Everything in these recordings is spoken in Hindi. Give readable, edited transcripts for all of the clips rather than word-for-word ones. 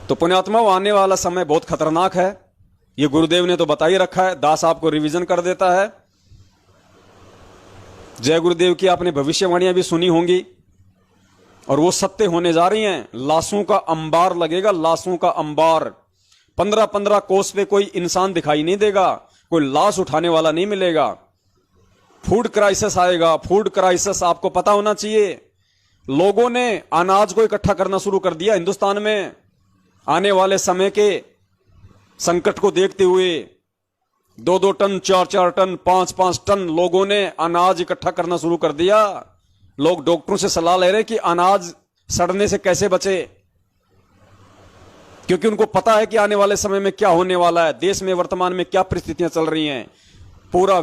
तो पुण्यात्माओं, आने वाला समय बहुत खतरनाक है। ये गुरुदेव ने तो बता ही रखा है, दास आपको रिवीजन कर देता है। जय गुरुदेव की आपने भविष्यवाणियां भी सुनी होंगी और वो सत्य होने जा रही हैं। लाशों का अंबार लगेगा, लाशों का अंबार। 15-15 कोस पे कोई इंसान दिखाई नहीं देगा, कोई लाश उठाने वाला नहीं मिलेगा। फूड क्राइसिस आएगा। फूड क्राइसिस आपको पता होना चाहिए। लोगों ने अनाज को इकट्ठा करना शुरू कर दिया हिंदुस्तान में। आने वाले समय के संकट को देखते हुए 2-2 टन, 4-4 टन, 5-5 टन लोगों ने अनाज इकट्ठा करना शुरू कर दिया। लोग डॉक्टरों से सलाह ले रहे हैं कि अनाज सड़ने से कैसे बचे, क्योंकि उनको पता है कि आने वाले समय में क्या होने वाला है, देश में वर्तमान में क्या परिस्थितियां चल रही हैं। पूरा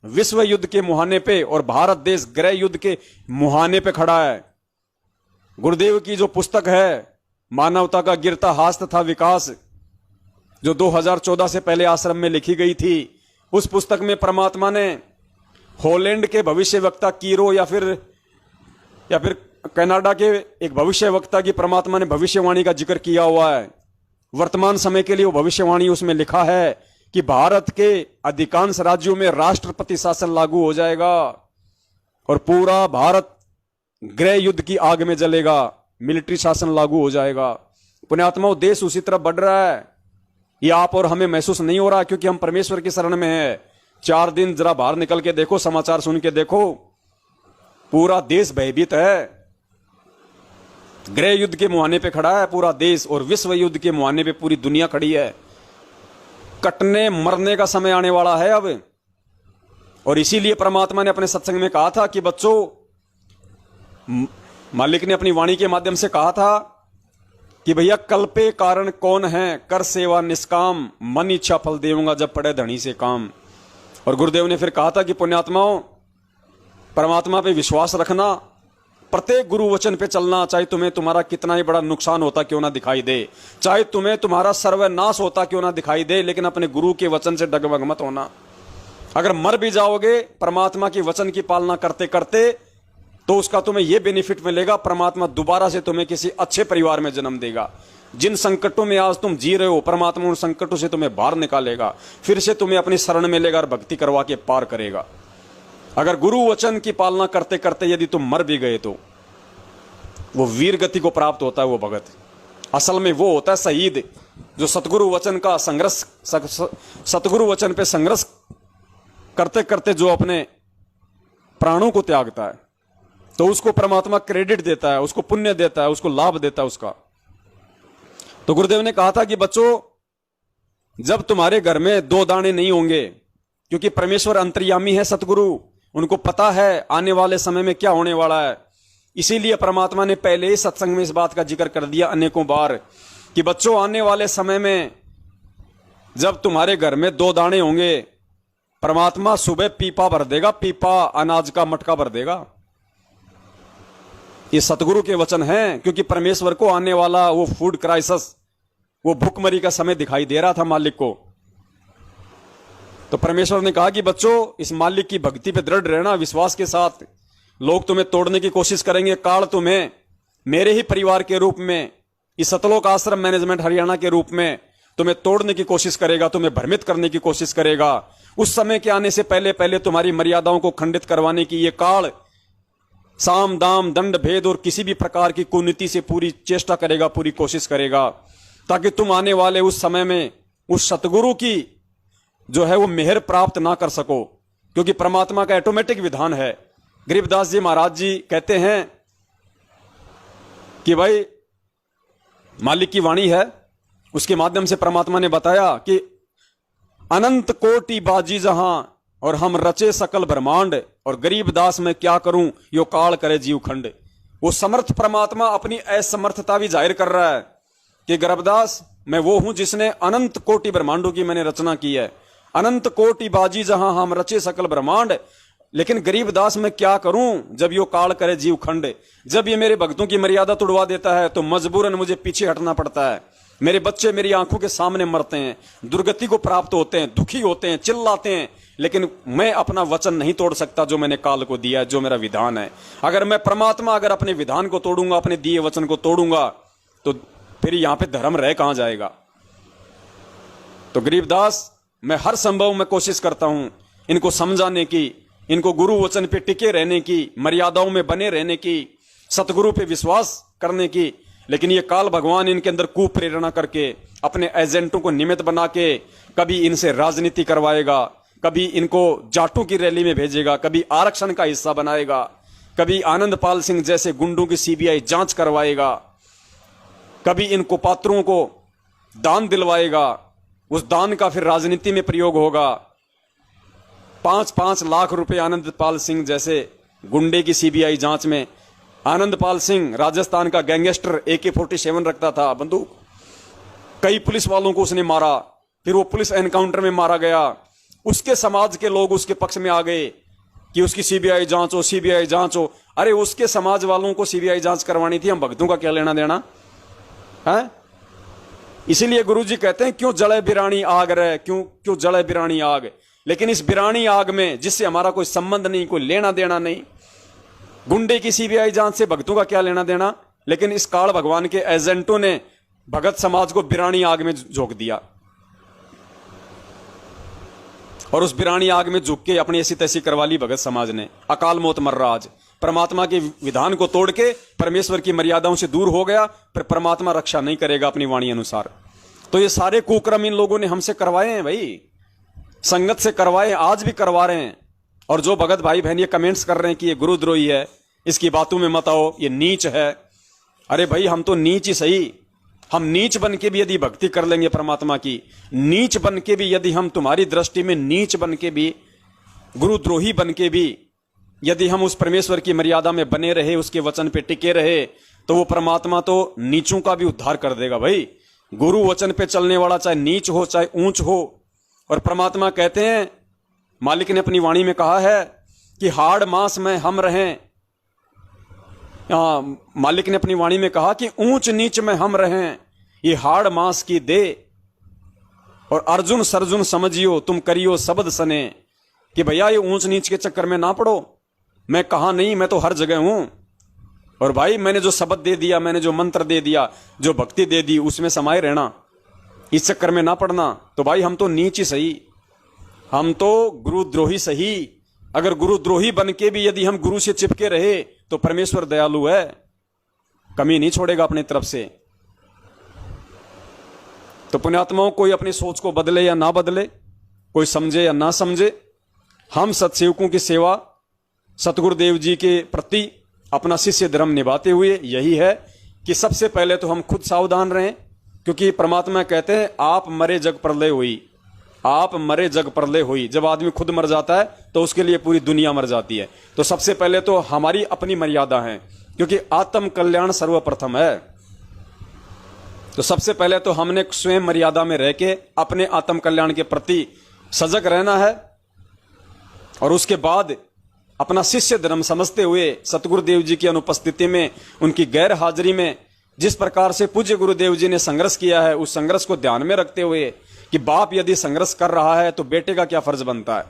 विश्व युद्ध के मुहाने पे और भारत देश गृह युद्ध के मुहाने पे खड़ा है। गुरुदेव की जो पुस्तक है मानवता का गिरता हाथ तथा विकास, जो 2014 से पहले आश्रम में लिखी गई थी, उस पुस्तक में परमात्मा ने हॉलैंड के भविष्यवक्ता कीरो या फिर कनाडा के एक भविष्यवक्ता की परमात्मा ने भविष्यवाणी का जिक्र किया हुआ है। वर्तमान समय के लिए वो भविष्यवाणी उसमें लिखा है कि भारत के अधिकांश राज्यों में राष्ट्रपति शासन लागू हो जाएगा और पूरा भारत गृह युद्ध की आग में जलेगा, मिलिट्री शासन लागू हो जाएगा। पुण्यात्माओं, देश उसी तरफ बढ़ रहा है। ये आप और हमें महसूस नहीं हो रहा क्योंकि हम परमेश्वर की शरण में हैं। 4 दिन जरा बाहर निकल के देखो, समाचार सुन के देखो, पूरा देश भयभीत है। गृह युद्ध के मुहाने पे खड़ा है पूरा देश और विश्व युद्ध के मुहाने पे पूरी दुनिया खड़ी है। कटने मरने का समय आने वाला है अब। और इसीलिए परमात्मा ने अपने सत्संग में कहा था कि बच्चों, मालिक ने अपनी वाणी के माध्यम से कहा था कि भैया कल पे कारण कौन है, कर सेवा निष्काम, मन इच्छा फल देऊंगा जब पड़े धनी से काम। और गुरुदेव ने फिर कहा था कि पुण्यात्माओं, परमात्मा पे विश्वास रखना, प्रत्येक गुरु वचन पे चलना, चाहे तुम्हें तुम्हारा कितना ही बड़ा नुकसान होता क्यों ना दिखाई दे, चाहे तुम्हें तुम्हारा सर्वनाश होता क्यों ना दिखाई दे, लेकिन अपने गुरु के वचन से डगमग मत होना। अगर मर भी जाओगे परमात्मा के वचन की पालना करते करते तो उसका तुम्हें यह बेनिफिट मिलेगा, परमात्मा दोबारा से तुम्हें किसी अच्छे परिवार में जन्म देगा। जिन संकटों में आज तुम जी रहे हो, परमात्मा उन संकटों से तुम्हें बाहर निकालेगा, फिर से तुम्हें अपनी शरण में लेगा और भक्ति करवा के पार करेगा। अगर गुरु वचन की पालना करते करते यदि तुम मर भी गए तो वो वीर गति को प्राप्त होता है। वो भगत असल में वो होता है शहीद, जो सतगुरु वचन का संघर्ष, सतगुरु वचन पे संघर्ष करते करते जो अपने प्राणों को त्यागता है, तो उसको परमात्मा क्रेडिट देता है, उसको पुण्य देता है, उसको लाभ देता है उसका। तो गुरुदेव ने कहा था कि बच्चों, जब तुम्हारे घर में 2 दाने नहीं होंगे, क्योंकि परमेश्वर अंतर्यामी है, सतगुरु, उनको पता है आने वाले समय में क्या होने वाला है। इसीलिए परमात्मा ने पहले ही सत्संग में इस बात का जिक्र कर दिया अनेकों बार कि बच्चों, आने वाले समय में जब तुम्हारे घर में 2 दाने होंगे, परमात्मा सुबह पीपा भर देगा, पीपा अनाज का मटका भर देगा। ये सतगुरु के वचन हैं, क्योंकि परमेश्वर को आने वाला वो फूड क्राइसिस, वो भूखमरी का समय दिखाई दे रहा था मालिक को। तो परमेश्वर ने कहा कि बच्चों, इस मालिक की भक्ति पे दृढ़ रहना, विश्वास के साथ। लोग तुम्हें तोड़ने की कोशिश करेंगे, काल तुम्हें मेरे ही परिवार के रूप में, इस सतलोक आश्रम मैनेजमेंट हरियाणा के रूप में तुम्हें तोड़ने की कोशिश करेगा, तुम्हें भ्रमित करने की कोशिश करेगा। उस समय के आने से पहले पहले तुम्हारी मर्यादाओं को खंडित करवाने की ये काल साम दाम दंड भेद और किसी भी प्रकार की कुनीति से पूरी चेष्टा करेगा, पूरी कोशिश करेगा, ताकि तुम आने वाले उस समय में उस सतगुरु की जो है वो मेहर प्राप्त ना कर सको, क्योंकि परमात्मा का ऑटोमेटिक विधान है। गरीबदास जी महाराज जी कहते हैं कि भाई मालिक की वाणी है, उसके माध्यम से परमात्मा ने बताया कि अनंत कोटि बाजी जहां और हम रचे सकल ब्रह्मांड, और गरीबदास मैं क्या करूं यो काल करे जीव खंड। वो समर्थ परमात्मा अपनी असमर्थता भी जाहिर कर रहा है कि गरीबदास, मैं वो हूं जिसने अनंत कोटि ब्रह्मांडों की मैंने रचना की है। अनंत कोटि बाजी जहां हम रचे सकल ब्रह्मांड, लेकिन गरीबदास मैं क्या करूं जब यो काल करे जीव खंड। जब ये मेरे भक्तों की मर्यादा तोड़वा देता है तो मजबूरन मुझे पीछे हटना पड़ता है। मेरे बच्चे मेरी आंखों के सामने मरते हैं, दुर्गति को प्राप्त होते हैं, दुखी होते हैं, चिल्लाते हैं, लेकिन मैं अपना वचन नहीं तोड़ सकता जो मैंने काल को दिया है, जो मेरा विधान है। अगर मैं परमात्मा अगर अपने विधान को तोड़ूंगा, अपने दिए वचन को तोड़ूंगा, तो फिर यहां पे धर्म रह कहां जाएगा। तो गरीबदास, मैं हर संभव में कोशिश करता हूं इनको समझाने की, इनको गुरु वचन पे टिके रहने की, मर्यादाओं में बने रहने की, सतगुरु पे विश्वास करने की। लेकिन ये काल भगवान इनके अंदर कुप्रेरणा करके अपने एजेंटों को निमित्त बना के कभी इनसे राजनीति करवाएगा, कभी इनको जाटों की रैली में भेजेगा, कभी आरक्षण का हिस्सा बनाएगा, कभी आनंदपाल सिंह जैसे गुंडों की सीबीआई जांच करवाएगा, कभी इनको पात्रों को दान दिलवाएगा, उस दान का फिर राजनीति में प्रयोग होगा। 5-5 लाख रुपए आनंदपाल सिंह जैसे गुंडे की सीबीआई जांच में। आनंदपाल सिंह राजस्थान का गैंगस्टर, AK-47 रखता था बंदूक, कई पुलिस वालों को उसने मारा, फिर वो पुलिस एनकाउंटर में मारा गया। उसके समाज के लोग उसके पक्ष में आ गए कि उसकी सीबीआई जांच हो, सीबीआई जांच हो। अरे उसके समाज वालों को सीबीआई जांच करवानी थी, हम भक्तों का क्या लेना देना है। इसीलिए गुरुजी कहते हैं क्यों जले बिरानी आग रहे, क्यों जले बिरानी आग। लेकिन इस बिरानी आग में जिससे हमारा कोई संबंध नहीं, कोई लेना देना नहीं, गुंडे की सीबीआई जांच से भक्तों का क्या लेना देना। लेकिन इस काल भगवान के एजेंटों ने भगत समाज को बिरानी आग में झोंक दिया और उस बिरानी आग में झुक के अपनी ऐसी तैसी करवा ली भगत समाज ने। अकाल मौत मर रहा आज, परमात्मा के विधान को तोड़ के परमेश्वर की मर्यादाओं से दूर हो गया, फिर परमात्मा रक्षा नहीं करेगा अपनी वाणी अनुसार। तो ये सारे कुक्रम इन लोगों ने हमसे करवाए हैं भाई, संगत से करवाए, आज भी करवा रहे हैं। और जो भगत भाई बहन ये कमेंट्स कर रहे हैं कि ये गुरुद्रोही है, इसकी बातों में मत आओ, ये नीच है। अरे भाई हम तो नीच ही सही, हम नीच बन के भी यदि भक्ति कर लेंगे परमात्मा की, नीच बन के भी यदि हम तुम्हारी दृष्टि में नीच बन के भी, गुरुद्रोही बन के भी यदि हम उस परमेश्वर की मर्यादा में बने रहे, उसके वचन पे टिके रहे, तो वो परमात्मा तो नीचों का भी उद्धार कर देगा भाई। गुरु वचन पे चलने वाला चाहे नीच हो चाहे ऊंच हो। और परमात्मा कहते हैं, मालिक ने अपनी वाणी में कहा है कि हाड़ मांस में हम रहें। मालिक ने अपनी वाणी में कहा कि ऊंच नीच में हम रहें, ये हाड़ मांस की दे। और अर्जुन सर्जुन समझियो तुम करियो शब्द सने, कि भैया ये ऊंच नीच के चक्कर में ना पड़ो, मैं कहा नहीं, मैं तो हर जगह हूं। और भाई मैंने जो शब्द दे दिया, मैंने जो मंत्र दे दिया, जो भक्ति दे दी, उसमें समाये रहना, इस चक्कर में ना पड़ना। तो भाई हम तो नीच ही सही, हम तो गुरुद्रोही सही। अगर गुरुद्रोही बन के भी यदि हम गुरु से चिपके रहे तो परमेश्वर दयालु है, कमी नहीं छोड़ेगा अपनी तरफ से। तो पुण्यात्माओं, कोई अपनी सोच को बदले या ना बदले, कोई समझे या ना समझे, हम सत्सेवकों की सेवा सतगुरुदेव जी के प्रति अपना शिष्य धर्म निभाते हुए यही है कि सबसे पहले तो हम खुद सावधान रहें, क्योंकि परमात्मा कहते हैं आप मरे जग प्रलय हुई, आप मरे जग प्रलय हुई। जब आदमी खुद मर जाता है तो उसके लिए पूरी दुनिया मर जाती है। तो सबसे पहले तो हमारी अपनी मर्यादा है, क्योंकि आत्म कल्याण सर्वप्रथम है। तो सबसे पहले तो हमने स्वयं मर्यादा में रह के अपने आत्म कल्याण के प्रति सजग रहना है, और उसके बाद अपना शिष्य धर्म समझते हुए सतगुरुदेव जी की अनुपस्थिति में, उनकी गैर हाजिरी में जिस प्रकार से पूज्य गुरुदेव जी ने संघर्ष किया है, उस संघर्ष को ध्यान में रखते हुए कि बाप यदि संघर्ष कर रहा है तो बेटे का क्या फर्ज बनता है,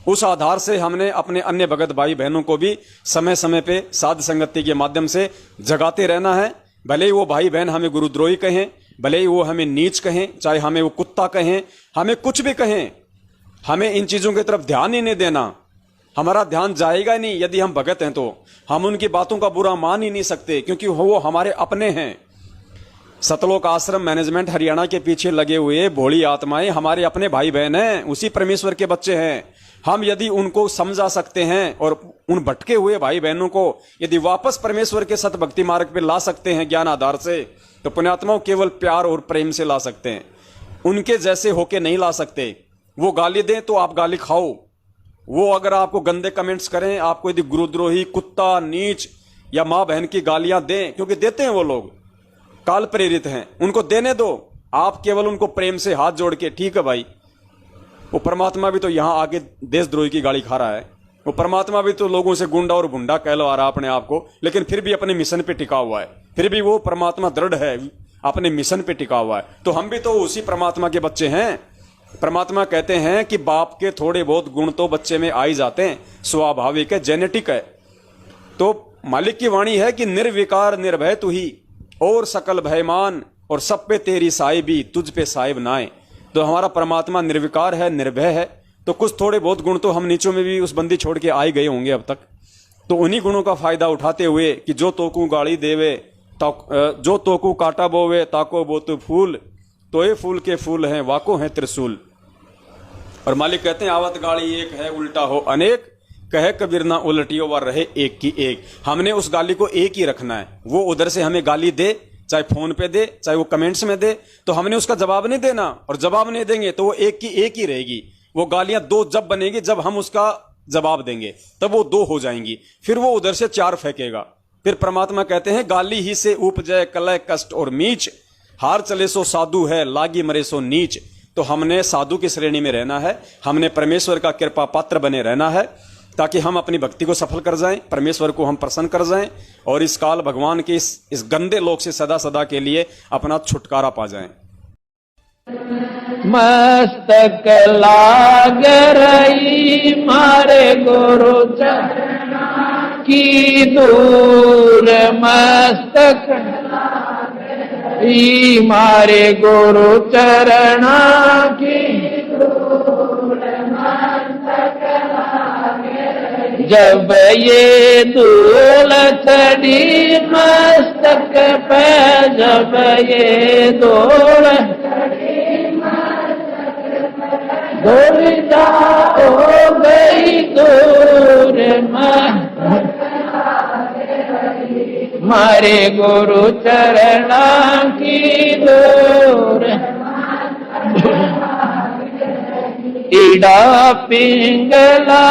उस आधार से हमने अपने अन्य भगत भाई बहनों को भी समय समय पे साध संगति के माध्यम से जगाते रहना है। भले ही वो भाई बहन हमें गुरुद्रोही कहें, भले ही वो हमें नीच कहें, चाहे हमें वो कुत्ता कहें, हमें कुछ भी कहें, हमें इन चीजों की तरफ ध्यान ही नहीं देना। हमारा ध्यान जाएगा ही नहीं। यदि हम भगत हैं तो हम उनकी बातों का बुरा मान ही नहीं सकते, क्योंकि वो हमारे अपने हैं। सतलोक आश्रम मैनेजमेंट हरियाणा के पीछे लगे हुए भोली आत्माएं हमारे अपने भाई बहन हैं, उसी परमेश्वर के बच्चे हैं। हम यदि उनको समझा सकते हैं और उन भटके हुए भाई बहनों को यदि वापस परमेश्वर के सत भक्ति मार्ग पे ला सकते हैं ज्ञान आधार से, तो पुण्यात्माओं केवल प्यार और प्रेम से ला सकते हैं, उनके जैसे होके नहीं ला सकते। वो गाली दें तो आप गाली खाओ, वो अगर आपको गंदे कमेंट्स करें, आपको यदि गुरुद्रोही, कुत्ता, नीच या माँ बहन की गालियां दें, क्योंकि देते हैं वो लोग, काल प्रेरित हैं, उनको देने दो। आप केवल उनको प्रेम से हाथ जोड़ के, ठीक है भाई, वो परमात्मा भी तो यहां आके देशद्रोही की गाली खा रहा है, वो परमात्मा भी तो लोगों से गुंडा और भुंडा कहलवा रहा अपने आप को, लेकिन फिर भी अपने मिशन पे टिका हुआ है, फिर भी वो परमात्मा दृढ़ है, अपने मिशन पे टिका हुआ है। तो हम भी तो उसी परमात्मा के बच्चे हैं। परमात्मा कहते हैं कि बाप के थोड़े बहुत गुण तो बच्चे में आ ही जाते हैं, स्वाभाविक है, जेनेटिक है। तो मालिक की वाणी है कि निर्विकार निर्भय तू ही और सकल भयमान और सब पे तेरी साहिबी, तुझ पे साहिब नाए। तो हमारा परमात्मा निर्विकार है, निर्भय है। तो कुछ थोड़े बहुत गुण तो हम नीचों में भी उस बंदी छोड़ के आ ही गए होंगे अब तक। तो उन्हीं गुणों का फायदा उठाते हुए कि जो तोकू गाड़ी देवे, जो तोकू काटा बोवे, ताको बो तो फूल, तो ये फूल के फूल हैं, वाको हैं त्रिशूल। और मालिक कहते हैं आवत गाड़ी एक है, उल्टा हो अनेक, कहे कबीर ना उलटियो व रहे एक की एक। हमने उस गाली को एक ही रखना है। वो उधर से हमें गाली दे, चाहे फोन पे दे, चाहे वो कमेंट्स में दे, तो हमने उसका जवाब नहीं देना। और जवाब नहीं देंगे तो वो एक की एक ही रहेगी। वो गालियां दो जब बनेगी जब हम उसका जवाब देंगे, तब वो दो हो जाएंगी। फिर वो उधर से चार फेंकेगा। फिर परमात्मा कहते हैं गाली ही से उपजय कलय कष्ट और मीच, हार चले सो साधु है, लागी मरे सो नीच। तो हमने साधु की श्रेणी में रहना है, हमने परमेश्वर का कृपा पात्र बने रहना है, ताकि हम अपनी भक्ति को सफल कर जाएं, परमेश्वर को हम प्रसन्न कर जाएं और इस काल भगवान के इस गंदे लोक से सदा सदा के लिए अपना छुटकारा पा जाएं। मस्तक लाग रही मारे गुरु चरणा की दूर, मस्तक मारे गुरु चरणा की जब ये धूल चढ़ी मस्तक पे, जब ये धूल धूलिया हो गई दूर, मारे गुरु चरणा की दूर। ईड़ा पिंगला